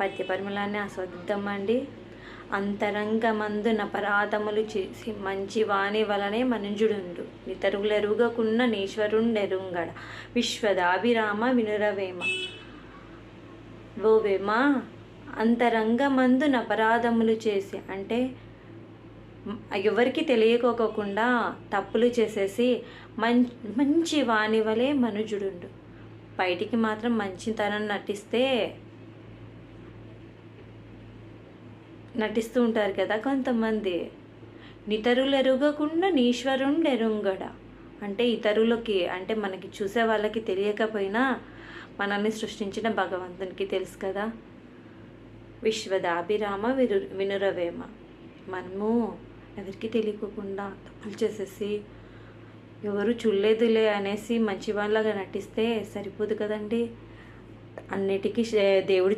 పద్య పరిమళాన్ని ఆస్వాదిద్దామండి. అంతరంగమందున పరాధములు చేసి మంచి వాణి వలనే మనుజుడుండు, నితరులెరుగకున్న నీశ్వరుండెరుంగడ, విశ్వదాభిరామ వినురవేమ. ఓ వేమ, అంతరంగమందున అపరాధములు చేసి అంటే ఎవరికి తెలియకోకుండా తప్పులు చేసేసి మంచి వాణి వలె మనుజుడుండు. బయటికి మాత్రం మంచితనం నటిస్తూ ఉంటారు కదా కొంతమంది. నితరులు ఎరుగకుండా నీశ్వరుండెరుంగడ అంటే ఇతరులకి అంటే మనకి చూసే వాళ్ళకి తెలియకపోయినా మనల్ని సృష్టించిన భగవంతునికి తెలుసు కదా. విశ్వదాభిరామ వినురవేమ. మనము ఎవరికి తెలియకుండా తప్పులు చేసేసి ఎవరు చూడలేదులే అనేసి మంచి వాళ్ళగా నటిస్తే సరిపోదు కదండి. అన్నిటికీ దేవుడు